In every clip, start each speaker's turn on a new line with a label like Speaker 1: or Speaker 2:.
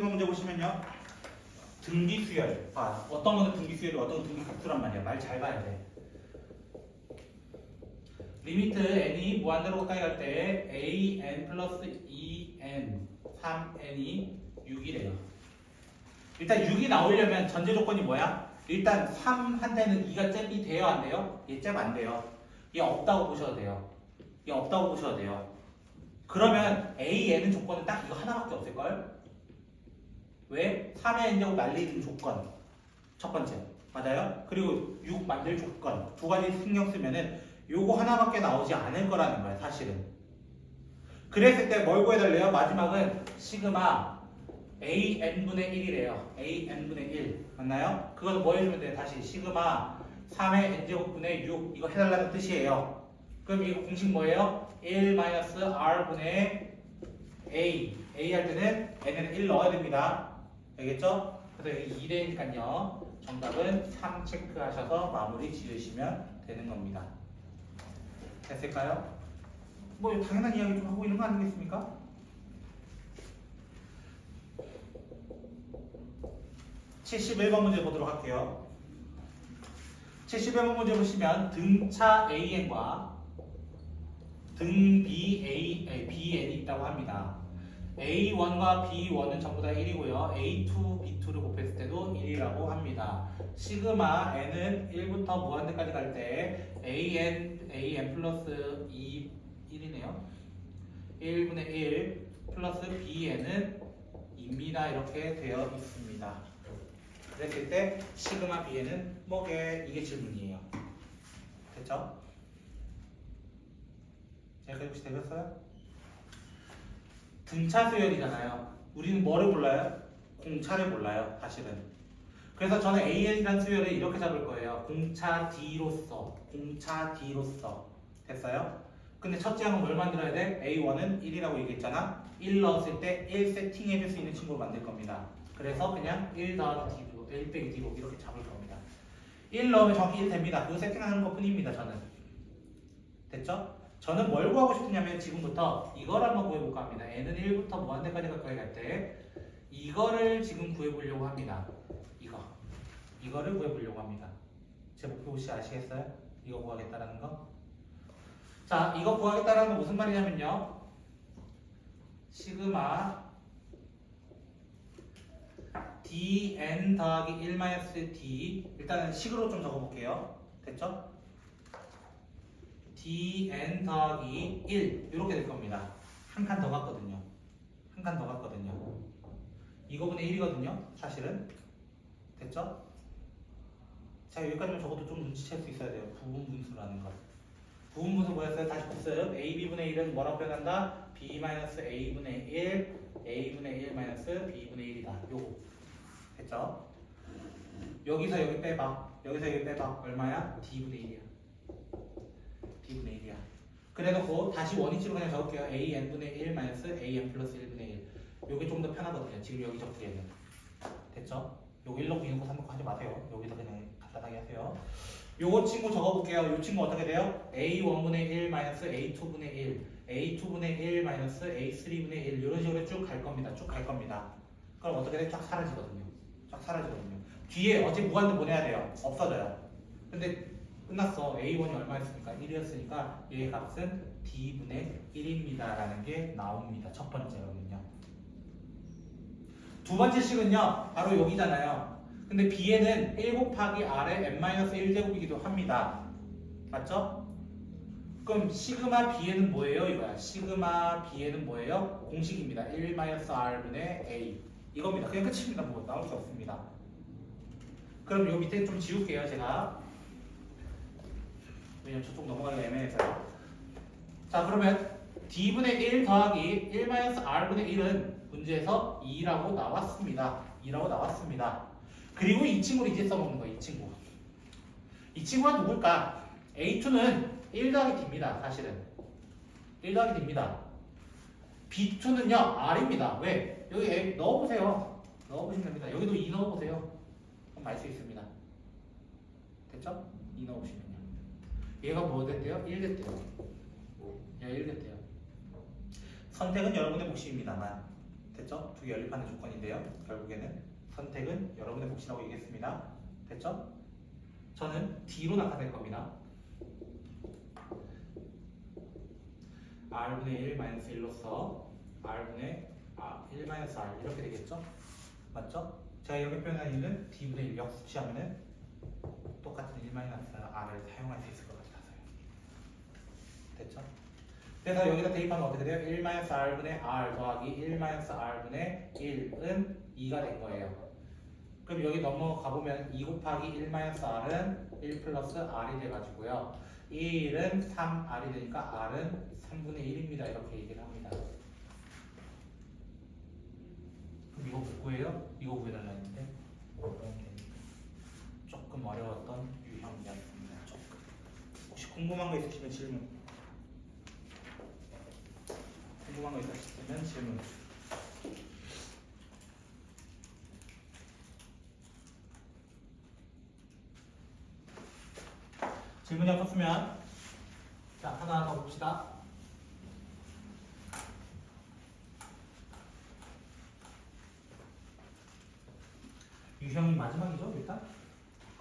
Speaker 1: 문제 보시면요. 등기 수열. 어떤 거는 등기 수열이 어떤 건 등기 값수란 말이야. 말 잘 봐야 돼. 리미트 n이 무한대로 가까이 갈 때 an 플러스 2n 3n이 6이래요. 일단 6이 나오려면 전제 조건이 뭐야? 일단 3한테는 2가 잽이 돼요? 안 돼요? 얘 잽 안 돼요. 얘 없다고 보셔도 돼요. 얘 없다고 보셔도 돼요. 그러면 an은 조건은 딱 이거 하나밖에 없을걸? 왜? 3의 n제곱 날리는 조건 첫 번째 맞아요? 그리고 6 만들 조건 두 가지 신경 쓰면은 요거 하나밖에 나오지 않을 거라는 거야 사실은. 그랬을 때 뭘 구해달래요? 마지막은 시그마 an분의 1이래요. an분의 1 맞나요? 그걸 뭐 해주면 돼요? 다시 시그마 3의 n제곱분의 6 이거 해달라는 뜻이에요. 그럼 이거 공식 뭐예요? 1-r분의 a 할 때는 n은 1 넣어야 됩니다. 알겠죠? 그래서 여기 2되니까요. 정답은 3 체크하셔서 마무리 지으시면 되는 겁니다. 됐을까요? 뭐 당연한 이야기 좀 하고 있는 거 아니겠습니까? (71번) 문제 보도록 할게요. 71번 문제 보시면 등차 AN과 등 BN이 있다고 합니다. A1과 B1은 전부 다 1이고요. A2, B2를 곱했을 때도 1이라고 합니다. 시그마 n은 1부터 무한대까지 갈 때 an 플러스 2, 1이네요. 1분의 1 플러스 bn은 2입니다. 이렇게 되어 있습니다. 그랬을 때 시그마 bn은 뭐게? 이게 질문이에요. 됐죠? 제가 혹시 되셨어요? 등차 수열이잖아요. 우리는 뭐를 몰라요? 공차를 몰라요, 사실은. 그래서 저는 AN이라는 수열을 이렇게 잡을 거예요. 공차 D로서. 공차 D로서. 됐어요? 근데 첫째 항은 뭘 만들어야 돼? A1은 1이라고 얘기했잖아. 1 넣었을 때 1 세팅해줄 수 있는 친구를 만들 겁니다. 그래서 그냥 1 더하기 D로, 1 빼기 D로 이렇게 잡을 겁니다. 1 넣으면 정확히 1 됩니다. 그거 세팅하는 것 뿐입니다, 저는. 됐죠? 저는 뭘 구하고 싶으냐면 지금부터 이걸 한번 구해볼까 합니다. n은 1부터 무한대까지 가까이 갈 때 이거를 지금 구해보려고 합니다. 이거를 구해보려고 합니다. 제 목표 혹시 아시겠어요? 이거 구하겠다라는 거? 자, 이거 구하겠다라는 건 무슨 말이냐면요. 시그마 dn 더하기 1-d 일단은 식으로 좀 적어볼게요. 됐죠? dn 더하기 1 이렇게 될 겁니다. 한 칸 더 갔거든요. 한 칸 더 갔거든요. 이거분의 1이거든요. 사실은. 됐죠? 자, 여기까지만 적어도 좀 눈치챌 수 있어야 돼요. 부분분수라는 것. 부분분수 뭐였어요? 다시 복습. ab분의 1은 뭐라고 표현한다? b-a분의 1 a분의 1 b분의 1이다. 요거. 됐죠? 여기서 여기 빼봐. 여기서 여기 빼봐. 얼마야? d분의 1이야. d분의 1이야. 그래놓고 다시 원위치로 그냥 적을게요. an분의 1 an 플러스 1분의 1. 요게 좀 더 편하거든요. 지금 여기 적기에는. 됐죠? 요거 1 넣고 2 넣고 3 넣고 하지 마세요. 여기서 그냥 간단하게 하세요. 요거 친구 적어볼게요. 요 친구 어떻게 돼요? a1분의 1 a2분의 1 a2분의 1 a3분의 1 이런 식으로 쭉 갈 겁니다. 쭉 갈 겁니다. 그럼 어떻게 돼? 쫙 사라지거든요. 쫙 사라지거든요. 뒤에 어제 무한대 보내야 돼요. 없어져요. 근데 끝났어. A1이 얼마였습니까? 1이었으니까 얘의 값은 D분의 1입니다. 라는 게 나옵니다. 첫 번째로는요. 두 번째 식은요. 바로 여기잖아요. 근데 B에는 1 곱하기 R의 n-1제곱이기도 합니다. 맞죠? 그럼 시그마 B에는 뭐예요? 이거야. 시그마 B에는 뭐예요? 공식입니다. 1-R분의 A. 이겁니다. 그냥 끝입니다. 뭐 나올 게 없습니다. 그럼 요 밑에 좀 지울게요. 제가. 왜냐면 저쪽 넘어가기가 애매해서요. 자, 그러면 d분의 1 더하기 1-r분의 1은 문제에서 2라고 나왔습니다. 2라고 나왔습니다. 그리고 이 친구를 이제 써먹는 거예요. 이 친구. 이 친구가 누굴까? A2는 1 더하기 d입니다. 사실은. 1 더하기 d입니다. B2는요. r입니다. 왜? 여기 A 넣어보세요. 넣어보시면 됩니다. 여기도 2 넣어보세요. 그럼 알 수 있습니다. 됐죠? 2 넣어보시면요. 얘가 뭐 됐대요? 1 됐대요. 얘가 1 됐대요. 선택은 여러분의 몫입니다만 됐죠? 두 개 연립하는 조건인데요. 결국에는 선택은 여러분의 몫이라고 얘기했습니다. 됐죠? 저는 D로 나타낼 겁니다. R분의 1 마이너스 1로서 R분의 1 마이너스 R 이렇게 되겠죠? 맞죠? 제가 이렇게 표현한 이유는 D분의 1 역수치하면은 똑같은 1 마이너스 R을 사용할 수 있을 것 같아서요. 됐죠? 그래서 여기다 대입하면 어떻게 돼요? 1 마이너스 R분의 R 더하기 1 마이너스 R분의 1은 2가 된 거예요. 그럼 여기 넘어가 보면 2 곱하기 1 마이너스 R은 1 플러스 R이 돼가지고요. 1은 3R이 되니까 R은 3분의 1입니다. 이렇게 얘기를 합니다. 그럼 이거 못 구해요? 이거 구해달라 했는데 조금 어려웠던 유형이었습니다. 조금. 혹시 궁금한 거 있으시면 질문. 궁금한 거 있으시면 질문. 질문이 없었으면 자 하나 더 봅시다. 유형이 마지막이죠 일단.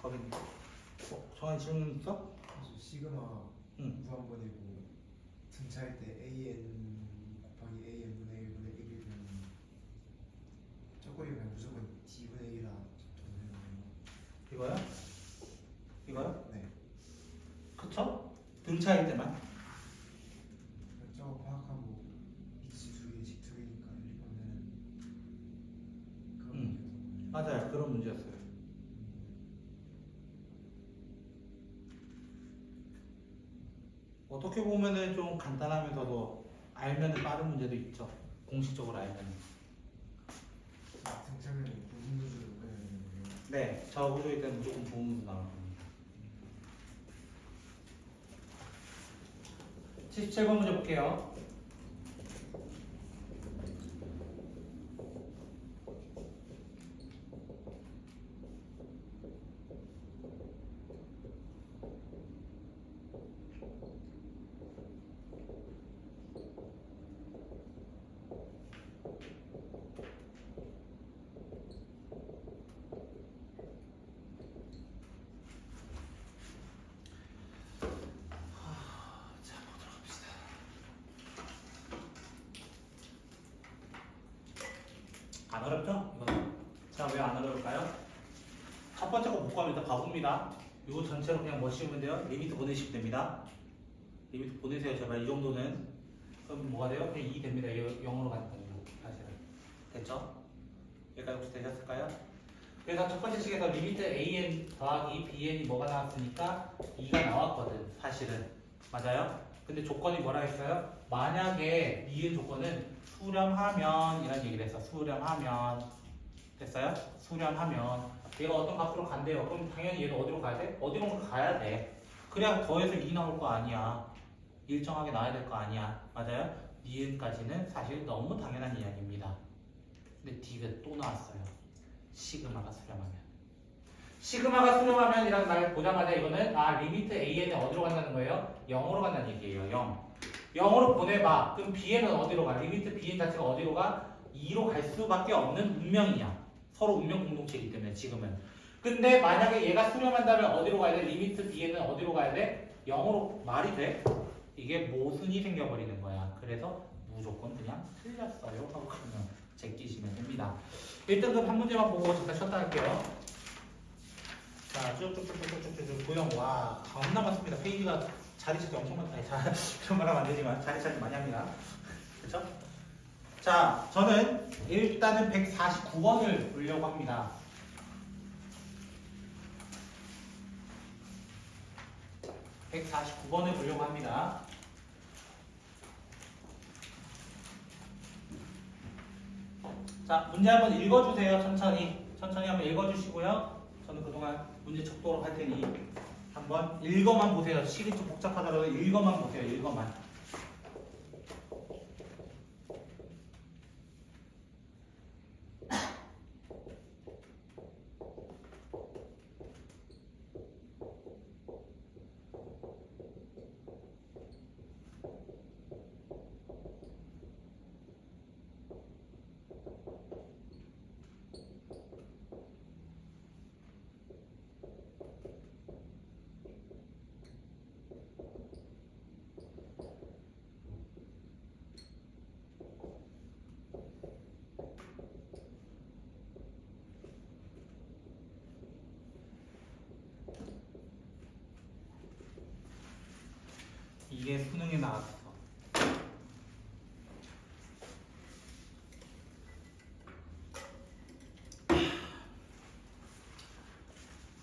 Speaker 1: 거기 정한 질문 있어?
Speaker 2: 시그마
Speaker 1: 응.
Speaker 2: 무한번이고 등차할 때 an 곱하기 an분의 1분의 1이면 저거리 그냥 무조건 d분의 1이라 되는 거예요.
Speaker 1: 이거요? 이거요?
Speaker 2: 네.
Speaker 1: 그쵸? 등차일 때만.
Speaker 2: 저거 파악하고 x 두 개, 식 두 개니까 연립하면 그런 문제여서.
Speaker 1: 맞아요. 그런 문제였어요. 어떻게 보면은 좀 간단하면서도 알면은 빠른 문제도 있죠. 공식적으로 알면.
Speaker 2: 등차면 부분도주로 끊어야 되는 거예요.
Speaker 1: 네, 저 구조일 때는 무조건 부분수 나올 겁니다. 77번 문제 볼게요. 자, 보도록 합시다. 안 어렵죠? 이거는. 자, 왜 안 어려울까요? 첫 번째 거 못 가면 일단 바보입니다. 이거 전체로 그냥 뭐 씌우면 돼요? 리미트 보내시면 됩니다. 리미트 보내세요, 제발. 이 정도는. 그럼 뭐가 돼요? 그냥 2 됩니다. 0으로 가는 거예요. 사실은. 됐죠? 여기까지 혹시 되셨을까요? 그래서 첫 번째 식에서 리미트 an 더하기 bn이 뭐가 나왔으니까 2가 나왔거든. 사실은. 맞아요? 근데 조건이 뭐라 했어요? 만약에 니은 조건은 수렴하면 이런 얘기를 했어. 수렴하면. 됐어요? 수렴하면 얘가 어떤 값으로 간대요. 그럼 당연히 얘는 어디로 가야 돼? 어디로 가야 돼. 그래야 더해서 2 나올 거 아니야. 일정하게 나와야 될 거 아니야. 맞아요? 니은까지는 사실 너무 당연한 이야기입니다. 근데 D가 또 나왔어요. 시그마가 수렴하면. 시그마가 수렴하면이라는 말 보자마자 이거는 리미트 an이 어디로 간다는 거예요? 0으로 간다는 얘기예요. 0. 0으로 보내봐. 그럼 bn은 어디로 가? 리미트 bn 자체가 어디로 가? 2로 갈 수밖에 없는 운명이야. 서로 운명 공동체이기 때문에 지금은. 근데 만약에 얘가 수렴한다면 어디로 가야 돼? 리미트 bn은 어디로 가야 돼? 0으로 말이 돼? 이게 모순이 생겨버리는 거야. 그래서 무조건 그냥 틀렸어요 하고 그러면 제끼시면 됩니다. 일단 그럼 한 문제만 보고 잠깐 쉬었다 할게요. 자, 쭉쭉쭉쭉쭉쭉 고영. 와, 겁나 많습니다. 페이지가 자리 찾기 엄청 많다. 이런 말 하면 안 되지만 자리 찾기 많이 합니다. 그렇죠? 자, 저는 일단은 149번을 보려고 합니다. 149번을 보려고 합니다. 자, 문제 한번 읽어주세요. 천천히 한번 읽어주시고요. 저는 그동안 문제 적도록 할 테니 한번 읽어만 보세요. 식이 좀 복잡하더라도 읽어만 보세요. 읽어만. 이게 수능에 나왔어.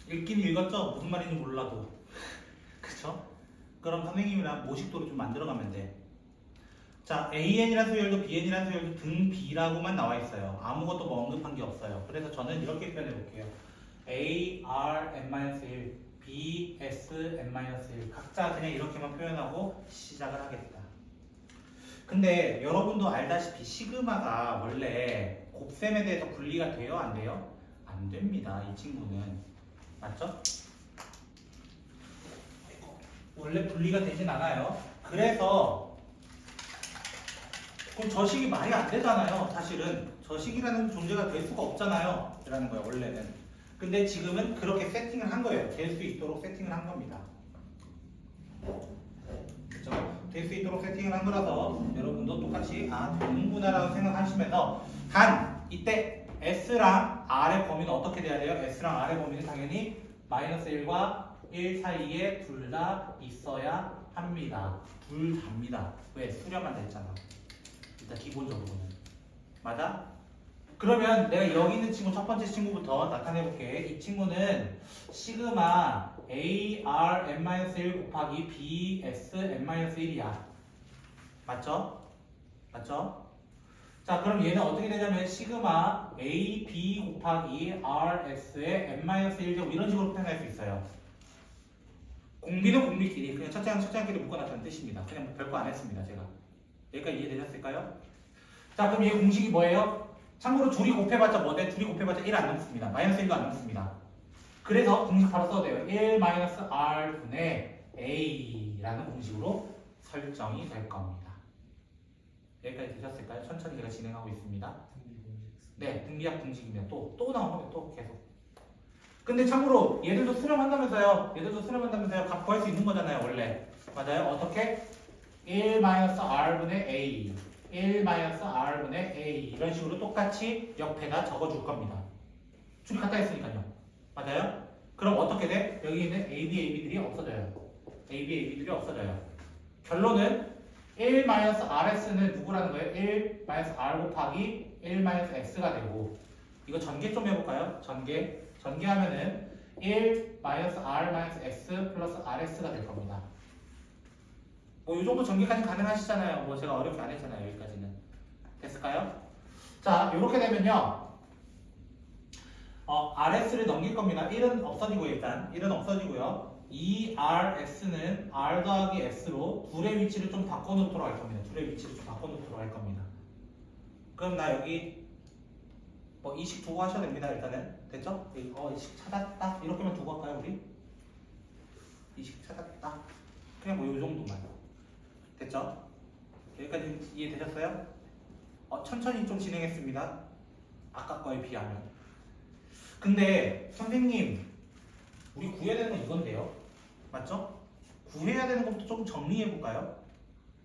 Speaker 1: 읽긴 읽었죠? 무슨 말인지 몰라도. 그쵸? 그럼 선생님이랑 모식도를 좀 만들어가면 돼. 자, AN이라는 수열도 BN이라는 수열도 등 B라고만 나와 있어요. 아무것도 뭐 언급한 게 없어요. 그래서 저는 이렇게 표현해 볼게요. A, R, N-1, B, S, N-1 각자 그냥 이렇게만 표현하고 시작을 하겠다. 근데 여러분도 알다시피 시그마가 원래 곱셈에 대해서 분리가 돼요? 안 돼요? 안 됩니다. 이 친구는. 맞죠? 원래 분리가 되진 않아요. 그래서 그럼 저식이 말이 안 되잖아요. 사실은 저식이라는 존재가 될 수가 없잖아요. 라는 거예요. 원래는. 근데 지금은 그렇게 세팅을 한 거예요. 될 수 있도록 세팅을 한 겁니다. 그렇죠? 될 수 있도록 세팅을 한 거라서 여러분도 똑같이 되는구나라고 생각하시면서 단 이때 S랑 R의 범위는 어떻게 돼야 돼요? S랑 R의 범위는 당연히 마이너스 1과 1 사이에 둘 다 있어야 합니다. 둘 다입니다. 왜? 수렴만 됐잖아. 일단 기본적으로는. 맞아? 그러면 내가 여기 있는 친구 첫 번째 친구부터 나타내 볼게. 이 친구는 시그마 AR N-1 곱하기 BS N-1이야. 맞죠? 맞죠? 자, 그럼 얘는 어떻게 되냐면 시그마 AB 곱하기 RS의 N-1제곱 이런 식으로 표현할 수 있어요. 공비는 공비끼리 그냥 첫째끼리 묶어놨다는 뜻입니다. 그냥 뭐 별거 안 했습니다. 제가. 여기까지 이해되셨을까요? 자, 그럼 얘 공식이 뭐예요? 참고로 둘이 곱해봤자 뭐 돼? 둘이 곱해봤자 1 안 넘습니다. 마이너스 1도 안 넘습니다. 그래서 공식 바로 써도 돼요. 1-R분의 A라는 공식으로 설정이 될 겁니다. 여기까지 되셨을까요? 천천히 제가 진행하고 있습니다. 네, 등비약 공식이면 또 나오면 또 계속. 근데 참고로 얘들도 수렴한다면서요. 값 구할 수 있는 거잖아요. 원래. 맞아요? 어떻게? 1-R분의 A 1-R분의 A 이런 식으로 똑같이 옆에다 적어줄 겁니다. 줄이 같다 했으니까요. 맞아요? 그럼 어떻게 돼? 여기 있는 AB들이 없어져요. AB들이 없어져요. 결론은 1-RS는 누구라는 거예요? 1-R 곱하기 1-X가 되고 이거 전개 좀 해볼까요? 전개하면은 1-R-X 플러스 RS가 될 겁니다. 뭐 이 정도 전개까지 가능하시잖아요. 뭐 제가 어렵게 안 했잖아요. 여기까지는. 됐을까요? 자, 이렇게 되면요. RS를 넘길 겁니다. 1은 없어지고 일단 1은 없어지고요. 2RS는 R 더하기 S로 둘의 위치를 좀 바꿔놓도록 할 겁니다. 그럼 나 여기 뭐 이식 두고 하셔도 됩니다. 일단은 됐죠? 이식 찾았다 이렇게만 두고 할까요 우리? 이식 찾았다 그냥 뭐 요 정도만 됐죠? 여기까지 이해되셨어요? 천천히 좀 진행했습니다. 아까 거에 비하면. 근데 선생님 우리 구해야 되는 건 이건데요. 맞죠? 구해야 되는 것부터 조금 정리해볼까요?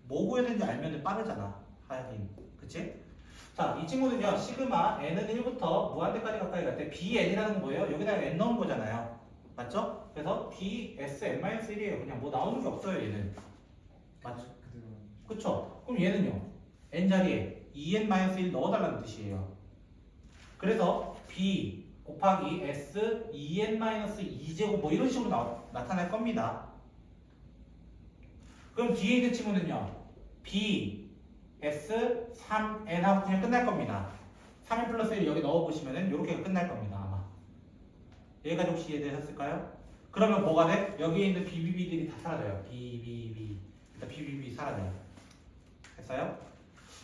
Speaker 1: 뭐 구해야 되는지 알면 빠르잖아. 하긴 그치? 자, 이 친구는요. 시그마 n은 1부터 무한대까지 가까이 갈 때 bn이라는 건 뭐예요? 여기다가 n 넣은 거잖아요. 맞죠? 그래서 bs n-1이에요. 그냥 뭐 나오는 게 없어요. 얘는. 맞죠? 그쵸? 그럼 얘는요. n 자리에 2n-1 넣어달라는 뜻이에요. 그래서 b 곱하기 s 2n-2제곱 뭐 이런 식으로 나타날 겁니다. 그럼 뒤에 있는 친구는요. b, s, 3n 하고 그냥 끝날 겁니다. 3n 플러스 1 여기 넣어보시면은 이렇게 끝날 겁니다. 아마. 여기까지 혹시 이해되셨을까요? 그러면 뭐가 돼? 여기에 있는 BBB들이 다 사라져요. BBB. 일단 BBB 사라져요. 됐어요?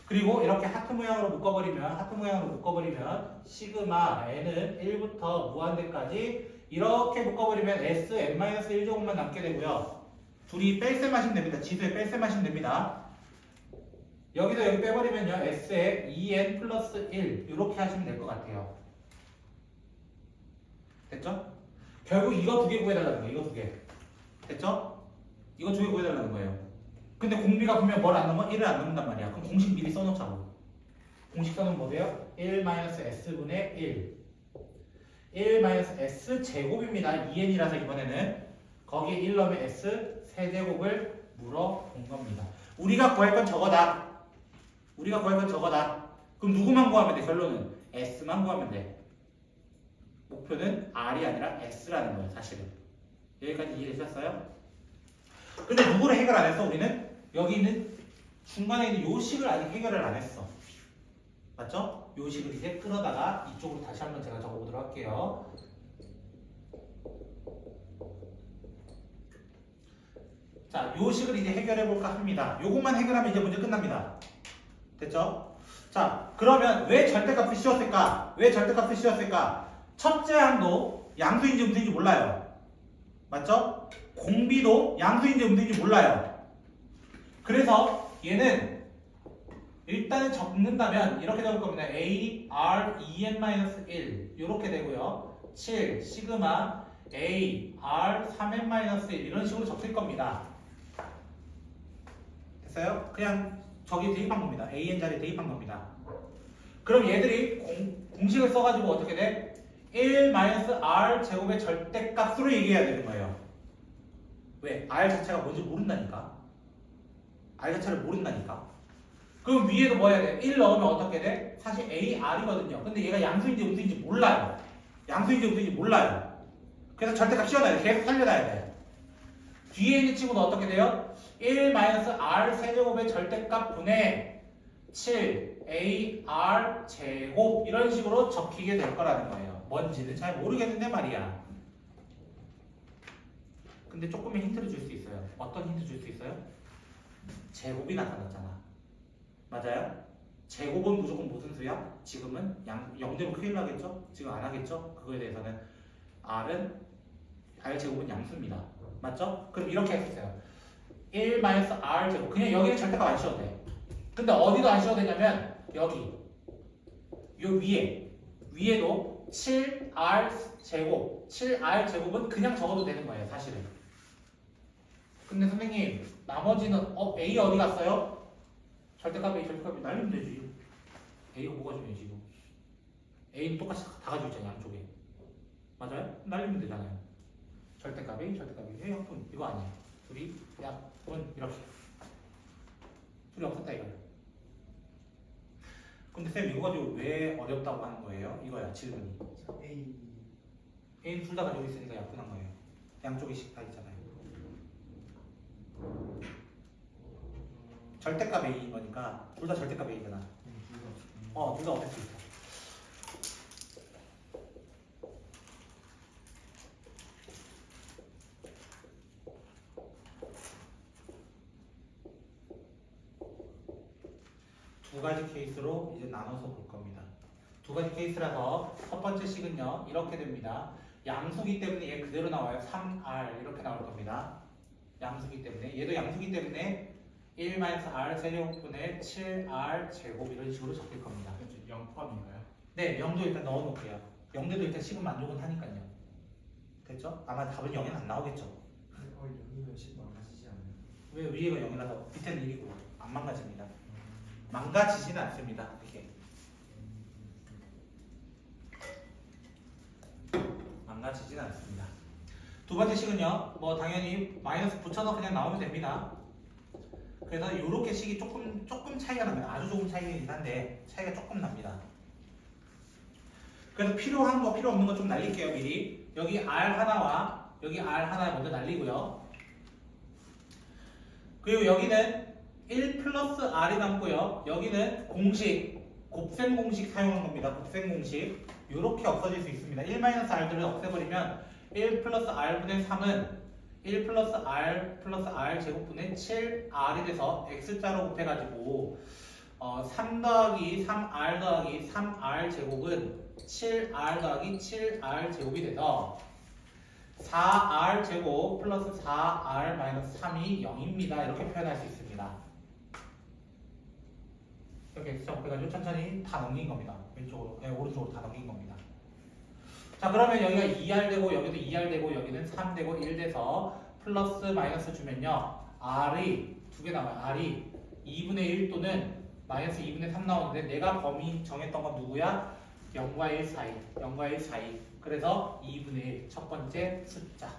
Speaker 1: 그리고 이렇게 하트 모양으로 묶어버리면 시그마 n은 1부터 무한대까지 이렇게 묶어버리면 s n-1제곱만 남게 되고요. 둘이 뺄셈 하시면 됩니다. 지수에 뺄셈 하시면 됩니다. 여기서 여기 빼버리면요. s에 2n 플러스 1 이렇게 하시면 될 것 같아요. 됐죠? 결국 이거 두 개 구해달라는 거예요. 이거 두 개. 됐죠? 이거 두 개 구해달라는 거예요. 근데 공비가 보면 뭘 안 넘어? 1을 안 넘는단 말이야. 그럼 공식 미리 써놓자고. 공식 써놓으면 뭐예요? 1-s분의 1 1-s 제곱입니다. 2n이라서 이번에는 거기에 1 넣으면 s 세제곱을 물어본 겁니다. 우리가 구할 건 저거다. 우리가 구할 건 저거다. 그럼 누구만 구하면 돼? 결론은 S만 구하면 돼. 목표는 R이 아니라 S라는 거예요, 사실은. 여기까지 이해되셨어요? 근데 누구를 해결 안 했어, 우리는? 여기 있는 중간에 있는 요 식을 아직 해결을 안 했어. 맞죠? 요 식을 이제 끌어다가 이쪽으로 다시 한번 제가 적어보도록 할게요. 자, 요 식을 이제 해결해 볼까 합니다. 요것만 해결하면 이제 문제 끝납니다. 됐죠? 자, 그러면 왜 절대값을 씌웠을까? 왜 절대값을 씌웠을까? 첫째 항도 양수인지 음수인지 몰라요. 맞죠? 공비도 양수인지 음수인지 몰라요. 그래서 얘는 일단은 적는다면 이렇게 적을 겁니다. A, R, EN-1 이렇게 되고요. 7, 시그마, A, R, 3N-1 이런 식으로 적힐 겁니다. 됐어요? 그냥 저기 대입한 겁니다. AN 자리에 대입한 겁니다. 그럼 얘들이 공식을 써가지고 어떻게 돼? 1-R 제곱의 절대값으로 얘기해야 되는 거예요. 왜? R 자체가 뭔지 모른다니까. R 자체를 모른다니까. 그럼 위에도 뭐 해야 돼? 1 넣으면 어떻게 돼? 사실 AR이거든요. 근데 얘가 양수인지 음수인지 몰라요. 양수인지 음수인지 몰라요. 그래서 절대값 씌워놔야 돼. 계속 살려놔야 돼. 뒤에 있는 친구는 어떻게 돼요? 1-R 세제곱의 절대값 분의 7AR 제곱 이런 식으로 적히게 될 거라는 거예요. 뭔지는 잘 모르겠는데 말이야. 근데 조금의 힌트를 줄 수 있어요. 어떤 힌트 줄 수 있어요? 제곱이 나타났잖아. 맞아요? 제곱은 무조건 무슨 수야? 지금은 0되면 큰일 나겠죠? 지금 안 하겠죠? 그거에 대해서는 R 제곱은 양수입니다. 맞죠? 그럼 이렇게 했었어요. 1-R 제곱. 그냥 여기는 절대값 안 씌워도 돼. 근데 어디도 안 씌워도 되냐면 여기 요 위에도 7R 제곱 7R 제곱은 그냥 적어도 되는 거예요, 사실은. 근데 선생님 나머지는 A 어디 갔어요? 절대값 A 절대값 A 날리면 되지. A가 뭐가 중요해 지금? A는 똑같이 다 가지고 있잖아요, 양쪽에. 맞아요? 날리면 되잖아요. 절대값 A 절대값 A 약분 이거 아니에요. 둘이 약분 이렇게 둘이 없었다 이거예요. 근데 쌤 이거 가지고 왜 어렵다고 하는 거예요? 이거야 질문이.
Speaker 2: A
Speaker 1: A는 둘 다 가지고 있으니까 약분한 거예요. 양쪽에 식 다 있잖아요. 절대값 A인 거니까 둘 다 절대값 A잖아. 둘 다 없앨 수 있어. 두 가지 케이스로 이제 나눠서 볼 겁니다. 두 가지 케이스라서 첫 번째 식은요 이렇게 됩니다. 양수기 때문에 얘 그대로 나와요. 3R 이렇게 나올 겁니다. 양수기 때문에 얘도 양수기 때문에 1-R 세제곱분의 7R 제곱 이런 식으로 적힐 겁니다.
Speaker 2: 0 포함인가요?
Speaker 1: 네, 0도 일단 넣어놓을게요. 0대도 일단 식은 만족은 하니까요. 됐죠? 아마 답은 0은 안 나오겠죠.
Speaker 2: 0이면 10 망가지지 않아요?
Speaker 1: 왜 위에가 0이라서 밑에는 1이고 안 망가집니다. 망가지지는 않습니다. 이게 망가지지는 않습니다. 두 번째 식은요, 뭐 당연히 마이너스 붙여서 그냥 나오면 됩니다. 그래서 이렇게 식이 조금 차이가 납니다. 아주 조금 차이긴 한데 차이가 조금 납니다. 그래서 필요한 거 필요 없는 거 좀 날릴게요 미리. 여기 R 하나와 여기 R 하나 먼저 날리고요. 그리고 여기는 1 플러스 R이 남고요. 여기는 공식, 곱셈 공식 사용한 겁니다. 곱셈 공식. 이렇게 없어질 수 있습니다. 1-R들을 없애버리면 1 플러스 R분의 3은 1 플러스 R 플러스 R 제곱분의 7R이 돼서 X자로 곱해가지고 3 더하기 3R 더하기 3R 제곱은 7R 더하기 7R 제곱이 돼서 4R 제곱 플러스 4R 마이너스 3이 0입니다. 이렇게 표현할 수 있습니다. 이렇게 X자 곱해가지고 천천히 다 넘긴 겁니다. 왼쪽으로, 오른쪽으로 다 넘긴 겁니다. 자, 그러면 여기가 2R 되고 여기도 2R 되고 여기는 3 되고 1 돼서 플러스 마이너스 주면요 R이 두 개 나와요. R이 2분의 1 또는 마이너스 2분의 3 나오는데 내가 범위 정했던 건 누구야? 0과 1 사이 0과 1 사이. 그래서 2분의 1 첫 번째 숫자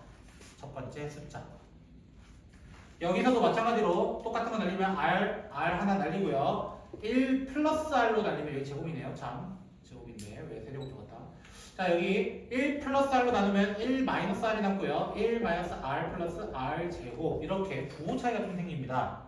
Speaker 1: 여기서도 마찬가지로 똑같은 거 날리면 R 하나 날리고요. 1 플러스 R로 날리면 여기 제곱이네요. 참 제곱인데 왜 세제곱 적었다. 자 여기 1 플러스 R로 나누면 1 마이너스 R이 남고요. 1 마이너스 R 플러스 R 제곱 이렇게 부호 차이가 좀 생깁니다.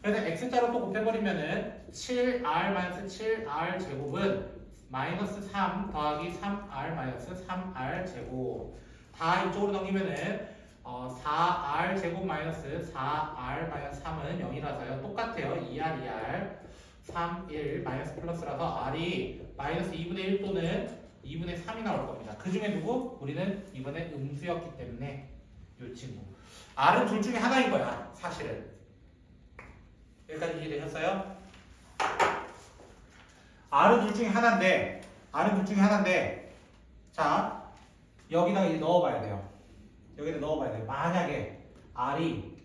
Speaker 1: 그래서 X자로 또 곱해버리면은 7R 마이너스 7R 제곱은 마이너스 3 더하기 3R 마이너스 3R 제곱 다 이쪽으로 넘기면은 4R 제곱 마이너스 4R 마이너스 3은 0이라서요. 똑같아요. 2R 2R 3 1 마이너스 플러스라서 R이 마이너스 2분의 1 또는 2분의 3이 나올 겁니다. 그 중에 누구? 우리는 이번에 음수였기 때문에 이 친구 R은 둘 중에 하나인 거야 사실은. 여기까지 이해되셨어요? R은 둘 중에 하나인데 자 여기다가 이제 넣어봐야 돼요. 여기다 넣어봐야 돼요. 만약에 R이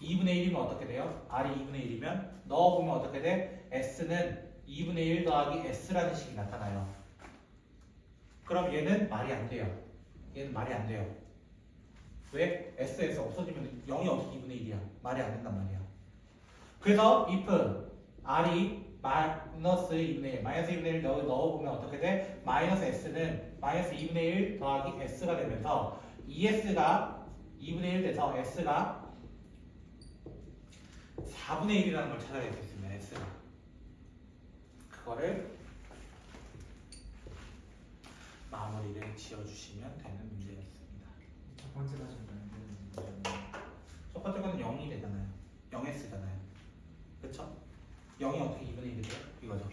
Speaker 1: 2분의 1이면 어떻게 돼요? R이 2분의 1이면 넣어보면 어떻게 돼? S는 2분의 1 더하기 S라는 식이 나타나요. 그럼 얘는 말이 안 돼요. 얘는 말이 안 돼요. 왜? S 없어지면 0이 어떻게 2분의 1이야? 말이 안 된단 말이야. 그래서 if R이 마이너스 2분의 1, 마이너스 2분의 1 넣어보면 어떻게 돼? 마이너스 S는 마이너스 2분의 1 더하기 S가 되면서 2S가 2분의 1 돼서 S가 4분의 1이라는 걸 찾아낼 수 있습니다. S가 그거를 마무리를 지어주시면 되는 문제였습니다.
Speaker 2: 첫 번째가 좀 안 되는 문제는
Speaker 1: 첫 번째 거는 0이 되잖아요. 0S잖아요. 그쵸? 0이 어떻게 2분의 1이 돼요? 이거죠.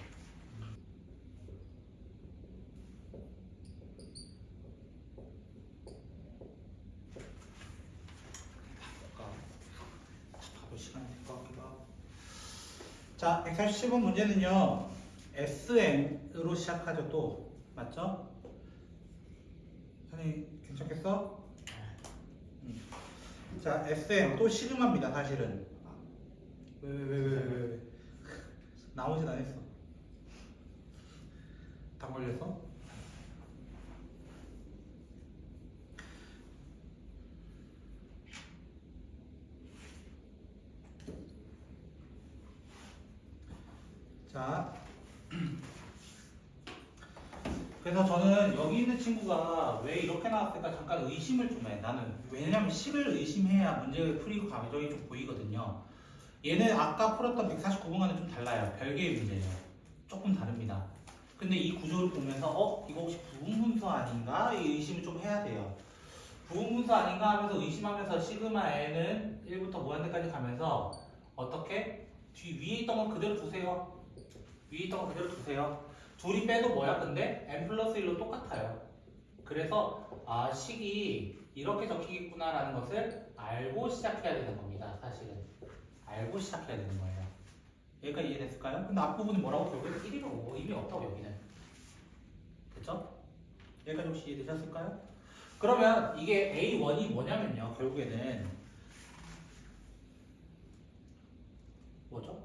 Speaker 1: 바로 시간이 될 것 같기도 하고. 자, 147번 문제는요. SM으로 시작하죠. 또 맞죠? 선생님 괜찮겠어? 자, SM 또 시그마입니다. 사실은 왜 나오진 않았어. 다 걸려서? 자, 그래서 저는 여기 있는 친구가 왜 이렇게 나왔을까 잠깐 의심을 좀 해. 나는 왜냐면 10을 의심해야 문제를 풀이고 감정이 좀 보이거든요. 얘는 아까 풀었던 149번과는 좀 달라요. 별개의 문제예요. 조금 다릅니다. 근데 이 구조를 보면서 이거 혹시 부분분수 아닌가? 이 의심을 좀 해야 돼요. 부분분수 아닌가 하면서 의심하면서 시그마 n은 1부터 무한대까지 가면서 어떻게? 위에 있던 건 그대로 두세요. 위에 있던 건 그대로 두세요. 둘이 빼도 뭐야? 근데 n 플러스 1로 똑같아요. 그래서 식이 이렇게 적히겠구나라는 것을 알고 시작해야 되는 겁니다. 사실은. 알고 시작해야 되는 거예요. 여기까지 이해됐을까요? 근데 앞부분이 뭐라고? 결국엔 1이라고 의미 없다고 여기는. 그쵸? 여기까지 혹시 이해되셨을까요? 그러면 이게 A1이 뭐냐면요. 결국에는 뭐죠?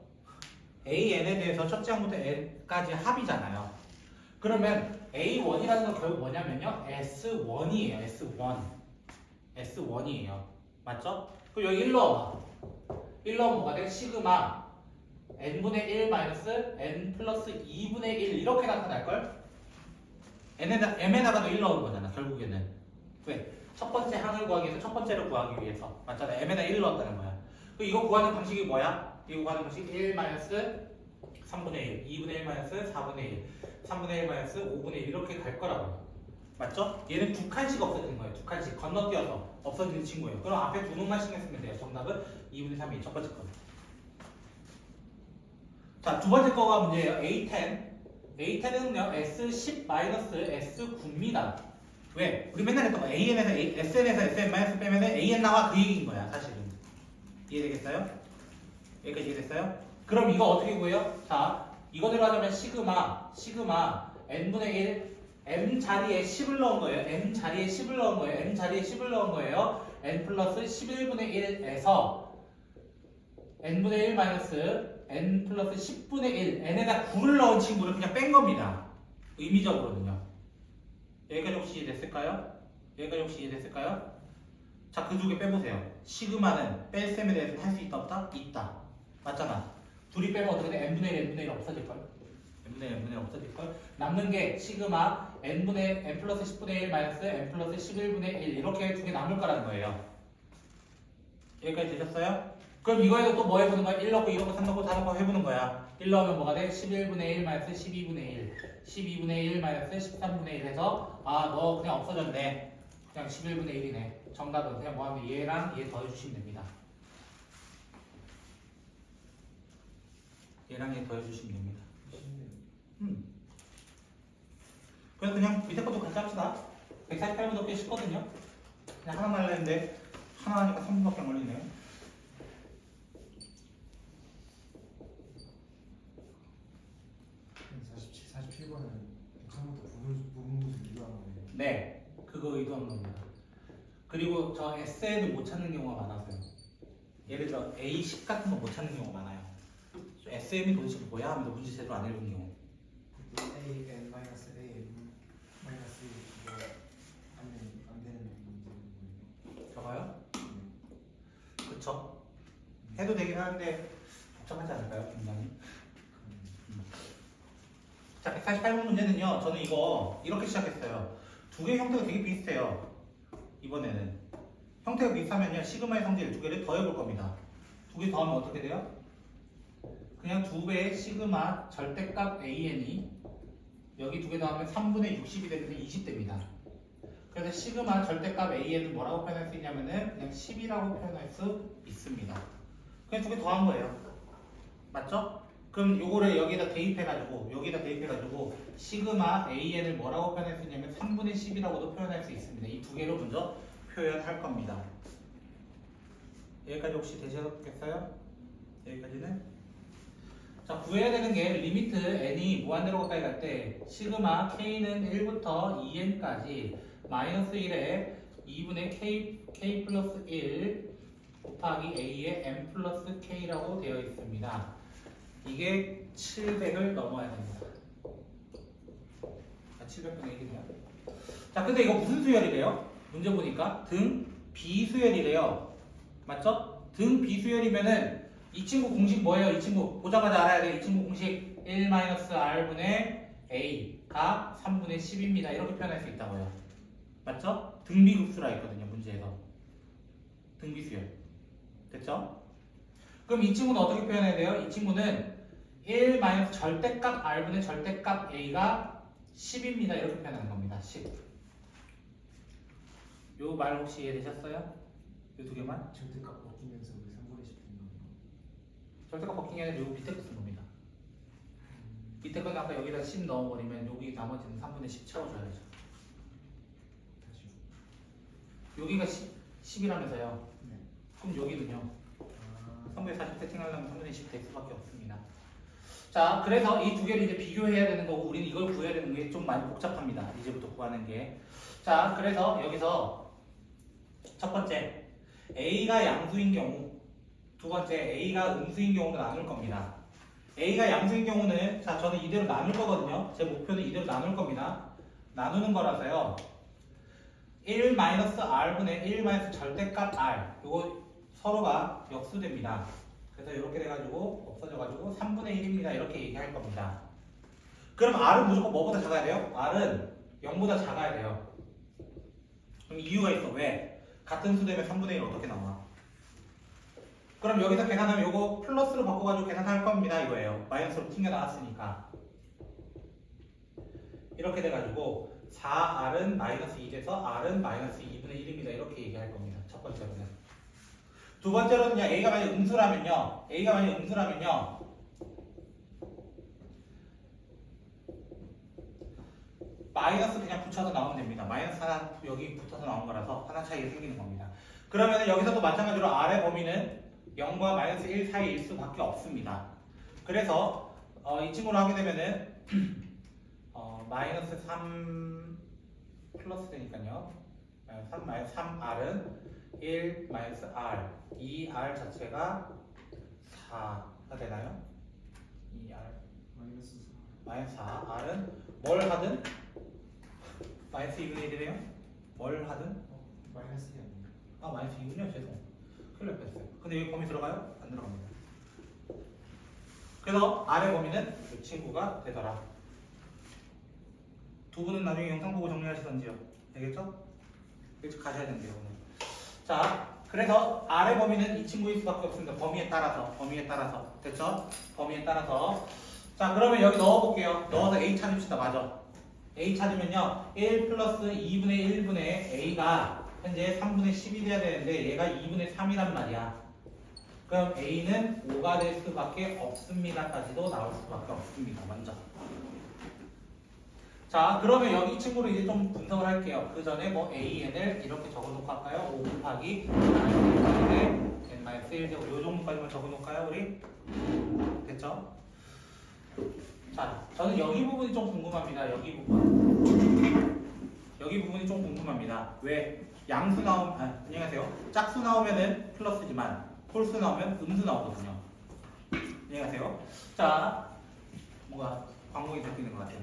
Speaker 1: AN에 대해서 첫째 항부터 N까지 합이잖아요. 그러면 A1이라는 건 결국 뭐냐면요. S1이에요. S1이에요. 맞죠? 그럼 여기 1 넣어봐. 1 넣으면 뭐가 돼? 시그마 n분의 1 마이너스 n 플러스 2분의 1 이렇게 나타날걸? m에다가도 1 넣은 거잖아. 결국에는. 왜? 첫 번째 항을 구하기 위해서 첫 번째를 구하기 위해서. 맞잖아. m에다 1 넣었다는 거야. 이거 구하는 방식이 뭐야? 이거 구하는 방식 1 마이너스 3분의 1, 2분의 1 마이너스 4분의 1, 3분의 1 마이너스 5분의 1 이렇게 갈 거라고. 맞죠? 얘는 두 칸씩 없어지는 거예요. 두 칸씩 건너뛰어서 없어지는 친구예요. 그럼 앞에 두 놈만 신경 쓰면 돼요. 정답은 2분의 3이 첫 번째 거. 자, 두 번째 거가 문제예요. A10. A10은요, S10-S9입니다. 왜? 우리 맨날 했던 거 AN에서 SN에서 SN 마이너스 빼면 AN 나와 그 얘기인 거야, 사실은. 이해되겠어요? 여기까지 이해됐어요? 그럼 이거 어떻게 구해요? 자, 이거대로 하자면 시그마 n분의 1 m 자리에 10을 넣은 거예요. m 자리에 10을 넣은 거예요. m 자리에 10을 넣은 거예요. n 플러스 11분의 1에서 n분의 1 마이너스 n 플러스 10분의 1 n에다 9를 넣은 친구를 그냥 뺀 겁니다. 의미적으로는요. 여기까지 혹시 이해됐을까요? 여기까지 혹시 이해됐을까요? 자, 그 두 개 빼보세요. 시그마는 뺄셈에 대해서 할 수 있다 없다? 있다. 맞잖아. 둘이 빼면 어떻게 돼? n분의 1, n분의 1 없어질걸? n분의 1, n분의 1 없어질걸? 남는 게 시그마 n분의 n 플러스 10분의 1 마이너스 n 플러스 11분의 1 이렇게 두 개 남을 거라는 거예요. 여기까지 되셨어요? 그럼 이거에서 또 뭐 해보는 거야? 1 넣고 2 넣고 3 넣고 4 넣고 해보는 거야. 1 넣으면 뭐가 돼? 11분의 1 마이너스 12분의 1 12분의 1 마이너스 13분의 1 해서 아 너 그냥 없어졌네. 그냥 11분의 1이네. 정답은 그냥 뭐하면 얘랑 얘 더해주시면 됩니다. 얘랑 얘 더해주시면 됩니다. 그래서 그냥 밑에 것도 같이 합시다. 148분 넣기 쉽거든요. 그냥 하나만 하려 했는데 하나 하니까 3분밖에 안 걸리네요.
Speaker 2: 네, 47번은 처음부터 부분부터 비교한 거예요.
Speaker 1: 네, 그거 의도한 겁니다. 그리고 저 SN을 못 찾는 경우가 많아서요. 예를 들어 A10 같은 거 못 찾는 경우가 많아요. SM이 도대체 뭐야 하면서 문제 제대로 안 읽은 경우.
Speaker 2: A n 마이너스 A n 마이너스 이거 안 되는 문제인
Speaker 1: 저거요?
Speaker 2: 거예요.
Speaker 1: 그쵸? 해도 되긴 하는데 복잡하지 않을까요? 굉장히. 자, 148번 문제는요. 저는 이거 이렇게 시작했어요. 두 개의 형태가 되게 비슷해요. 이번에는 형태가 비슷하면요. 시그마의 성질 두 개를 더해볼 겁니다. 두 개 더하면 어떻게 돼요? 그냥 두 배의 시그마 절대값 AN이 여기 두 개 더하면 3분의 60이 되는데 20됩니다. 그래서 시그마 절대값 AN을 뭐라고 표현할 수 있냐면은 그냥 10이라고 표현할 수 있습니다. 그냥 두 개 더한 거예요. 맞죠? 그럼 요거를 여기다 대입해가지고 시그마 AN을 뭐라고 표현할 수 있냐면 3분의 10이라고도 표현할 수 있습니다. 이 두 개로 먼저 표현할 겁니다. 여기까지 혹시 되셨겠어요? 여기까지는? 자, 구해야 되는 게 리미트 n이 무한대로 가까이 갈 때 시그마 k는 1부터 2n까지 마이너스 1에 2분의 k 플러스 1 곱하기 a의 n 플러스 k라고 되어 있습니다. 이게 700을 넘어야 됩니다. 아, 700분의 1이네요. 자, 근데 이거 무슨 수열이래요? 문제 보니까 등 비수열이래요. 맞죠? 등 비수열이면은 이 친구 공식 뭐예요? 이 친구 보자마자 알아야 돼. 이 친구 공식 1-r분의 a가 3분의 10입니다. 이렇게 표현할 수 있다고요. 맞죠? 등비급수라 했거든요. 문제에서. 등비수열. 됐죠? 그럼 이 친구는 어떻게 표현해야 돼요? 이 친구는 1 절대값 r분의 절대값 a가 10입니다. 이렇게 표현하는 겁니다. 10. 요 말 혹시 이해되셨어요? 요 두 개만?
Speaker 2: 절대값 바뀌면서 왜 3분의 10 된 거예요?
Speaker 1: 절대값 바뀐 게 아니라 요 밑에 거 쓴 겁니다. 밑에 거는 아까 여기다 10 넣어버리면 여기 나머지는 3분의 10 채워줘야죠.
Speaker 2: 다시.
Speaker 1: 여기가 10이라면서요.
Speaker 2: 네.
Speaker 1: 그럼 여기는요.
Speaker 2: 아,
Speaker 1: 3분의 40 세팅하려면 3분의 10 될 수밖에 없습니다. 자, 그래서 이 두 개를 이제 비교해야 되는 거고 우리는 이걸 구해야 되는 게 좀 많이 복잡합니다. 이제부터 구하는 게. 자, 그래서 여기서 첫 번째 A가 양수인 경우, 두 번째 A가 음수인 경우로 나눌 겁니다. A가 양수인 경우는 자 저는 이대로 나눌 거거든요. 제 목표는 이대로 나눌 겁니다. 나누는 거라서요. 1-r분의 1 절대값 r 이거 서로가 역수됩니다. 그래서 이렇게 돼가지고 없어져가지고 3분의 1입니다. 이렇게 얘기할 겁니다. 그럼 r은 무조건 뭐보다 작아야 돼요? r은 0보다 작아야 돼요. 그럼 이유가 있어. 왜? 같은 수 되면 3분의 1 어떻게 나와? 그럼 여기서 계산하면 이거 플러스로 바꿔가지고 계산할 겁니다. 이거예요. 마이너스로 튕겨 나왔으니까. 이렇게 돼가지고 4r은 마이너스 2 돼서 r은 마이너스 2분의 1입니다. 이렇게 얘기할 겁니다. 첫 번째로는. 두 번째로는요. A가 만약 음수라면요. 마이너스 그냥 붙여서 나오면 됩니다. 마이너스 하나 여기 붙어서 나온 거라서 하나 차이가 생기는 겁니다. 그러면 여기서도 마찬가지로 R의 범위는 0과 마이너스 1 사이일 수밖에 없습니다. 그래서 이 친구로 하게 되면은 마이너스 3 플러스 되니까요. 3 마이너스 3R은 1 마이너스 R 2R 자체가 4가 되나요? 2R
Speaker 2: 마이너스 4.
Speaker 1: 마이너스 4 R은 뭘 하든 마이너스 2분의 1이네요? 뭘 하든?
Speaker 2: 마이너스 2 아니에요?
Speaker 1: 아 마이너스 2군요? 죄송. 큰일 날 뻔했어요. 근데 여기 범위 들어가요? 안 들어갑니다. 그래서 아래 범위는 이 친구가 되더라. 두 분은 나중에 영상 보고 정리하시던지요. 알겠죠? 일찍 가셔야 된대요 오늘. 자, 그래서 아래 범위는 이 친구일 수밖에 없습니다. 범위에 따라서 됐죠? 범위에 따라서. 자, 그러면 여기 넣어볼게요. 넣어서 a 찾읍시다. 맞아. a 찾으면요 1 플러스 2분의 1분의 a가 현재 3분의 10이 돼야 되는데 얘가 2분의 3이란 말이야. 그럼 a는 5가 될 수밖에 없습니다까지도 나올 수밖에 없습니다. 먼저. 자, 그러면 여기 이 친구를 이제 좀 분석을 할게요. 그 전에 뭐 an을 이렇게 적어놓고 할까요? 5 곱하기 n-1 제곱 요 정도까지만 적어놓을까요? 우리? 됐죠? 자, 저는 여기 부분이 좀 궁금합니다. 여기 부분이 좀 궁금합니다. 왜? 양수 나오면, 안녕하세요. 짝수 나오면은 플러스지만 홀수 나오면 음수 나오거든요. 안녕하세요. 자, 뭔가 광고이 잡히는 것 같아요.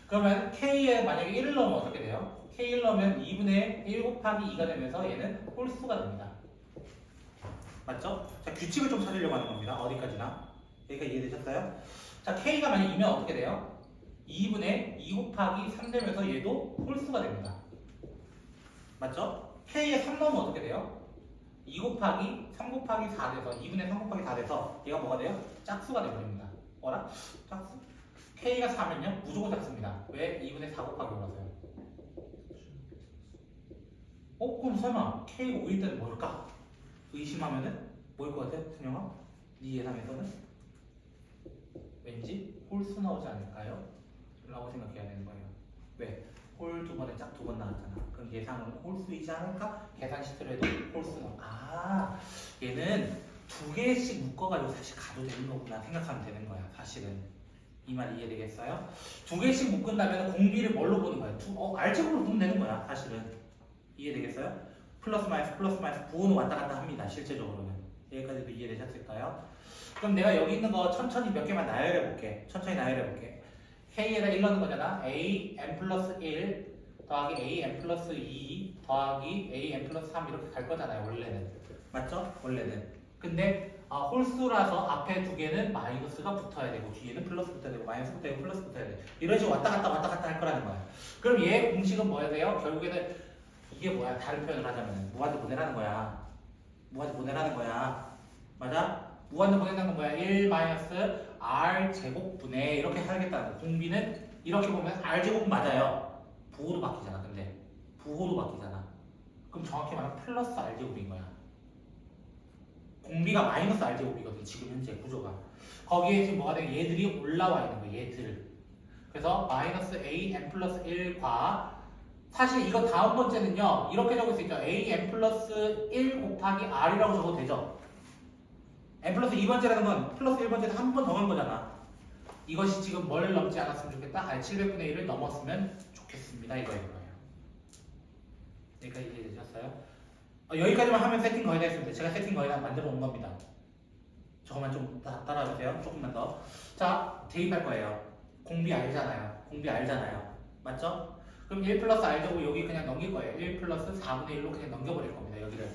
Speaker 1: 그러면 K에 만약에 1을 넣으면 어떻게 돼요? K를 넣으면 2분의 1 곱하기 2가 되면서 얘는 홀수가 됩니다. 맞죠? 자, 규칙을 좀 찾으려고 하는 겁니다. 어디까지나. 여기까지 이해되셨어요? 자, K가 만약에 2면 어떻게 돼요? 2분의 2 곱하기 3 되면서 얘도 홀수가 됩니다. 맞죠? K에 3 넣으면 어떻게 돼요? 2 곱하기 3 곱하기 4 돼서 2분의 3 곱하기 4 돼서 얘가 뭐가 돼요? 짝수가 되버립니다. 뭐라? 짝수? K가 4면요? 무조건 짝수입니다. 왜? 2분의 4 곱하기 5라서요. 그럼 설마 K가 5일 때는 뭘까? 의심하면은 뭐일 것 같아? 준영아? 네 예상에서는? 왠지 홀수 나오지 않을까요? 라고 생각해야 되는 거예요. 왜? 홀 두 번에 짝 두 번 나왔잖아. 그럼 예상은 홀수이지 않을까? 계산 시트로 해도 홀수 나와. 얘는 두 개씩 묶어가지고 사실 가도 되는 거구나 생각하면 되는 거야. 사실은. 이 말 이해되겠어요? 두 개씩 묶은다면 공비를 뭘로 보는 거야? 알제곱으로 보면 되는 거야. 사실은. 이해되겠어요? 플러스 마이너스 부호는 왔다 갔다 합니다. 실제적으로는. 여기까지도 이해되셨을까요? 그럼 내가 여기 있는 거 천천히 몇 개만 나열해 볼게. K에다 1 넣는 거잖아. a n 플러스 1 더하기 a n 플러스 2 더하기 a n 플러스 3 이렇게 갈 거잖아요. 원래는. 맞죠? 원래는. 근데 홀수라서 앞에 두 개는 마이너스가 붙어야 되고 뒤에는 플러스 붙어야 되고 마이너스 붙어야 되고 플러스 붙어야 돼. 이런 식으로 왔다 갔다 할 거라는 거야. 그럼 얘 공식은 뭐야 돼요? 결국에는 이게 뭐야? 다른 표현을 하자면 무한대 보내라는 거야. 맞아? 무한대 보낸다는 건 뭐야? 1 마이너스 r 제곱분의 이렇게 하겠다는 거야. 공비는 이렇게 보면 r 제곱 맞아요. 부호도 바뀌잖아. 근데 부호도 바뀌잖아. 그럼 정확히 말하면 플러스 r 제곱인 거야. 공비가 마이너스 r 제곱이거든. 지금 현재 구조가. 거기에 지금 뭐가 돼? 얘들이 올라와 있는 거야. 얘들. 그래서 마이너스 a n 플러스 1과 사실 이거 다음 번째는요. 이렇게 적을 수 있죠. a n 플러스 1 곱하기 r이라고 적어도 되죠. n 플러스 2번째라는 건 플러스 1번째에서 한 번 더 간 거잖아. 이것이 지금 뭘 넘지 않았으면 좋겠다? r 700분의 1을 넘었으면 좋겠습니다. 이거예요. 여기까지 이해되셨어요? 여기까지만 하면 세팅 거의 다 했습니다. 제가 세팅 거의 다 만들어 온 겁니다. 저거만 좀 따라해보세요. 조금만 더. 자, 대입할 거예요. 공비 알잖아요. 맞죠? 그럼 1 플러스 r 제곱 여기 그냥 넘길 거예요. 1 플러스 4분의 1로 그냥 넘겨버릴 겁니다. 여기를.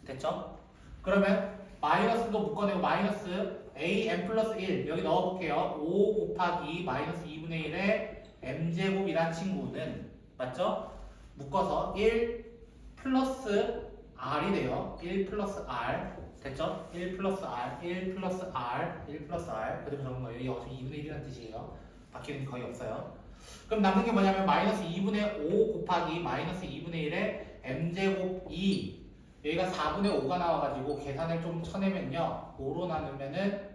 Speaker 1: 됐죠? 그러면 마이너스도 묶어내고 마이너스 a n 플러스 1 여기 넣어볼게요. 5 곱하기 마이너스 2분의 1의 m제곱이란 친구는 맞죠? 묶어서 1 플러스 r이 돼요. 1 플러스 r 됐죠? 1 플러스 r 그대로 적은 거예요. 이게 어차피 2분의 1이라는 뜻이에요. 바뀌는 게 거의 없어요. 그럼 남는 게 뭐냐면 마이너스 2분의 5 곱하기 마이너스 2분의 1의 m제곱 2 여기가 4분의 5가 나와가지고 계산을 좀 쳐내면요 5로 나누면은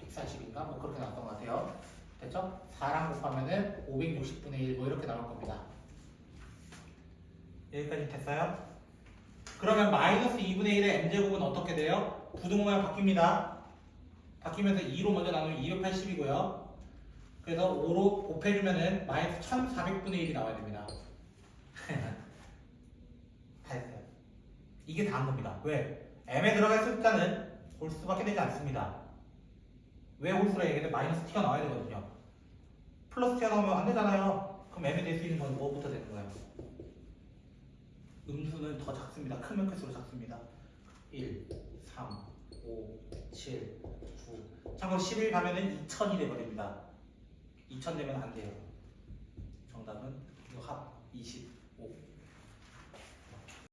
Speaker 1: 140인가? 뭐 그렇게 나왔던 것 같아요. 됐죠? 4랑 곱하면은 560분의 1 뭐 이렇게 나올 겁니다. 여기까지 됐어요? 그러면 마이너스 2분의 1의 m제곱은 어떻게 돼요? 부등호가 바뀝니다. 바뀌면서 2로 먼저 나누면 280이고요. 그래서 5로 곱해주면은 마이너스 1400분의 1이 나와야 됩니다. 다 했어요. 이게 다인 겁니다. 왜? m에 들어갈 숫자는 홀수밖에 되지 않습니다. 왜 홀수라 얘기했는데 마이너스 t가 나와야 되거든요. 플러스 t가 나오면 안 되잖아요. 그럼 m에 될 수 있는 건 뭐부터 되는 거예요? 음수는 더 작습니다. 크면 클수록 작습니다. 1, 3, 5, 7, 9. 참고로 11 가면은 2000이 돼버립니다. 2000 되면 안 돼요. 정답은 이거 합 20.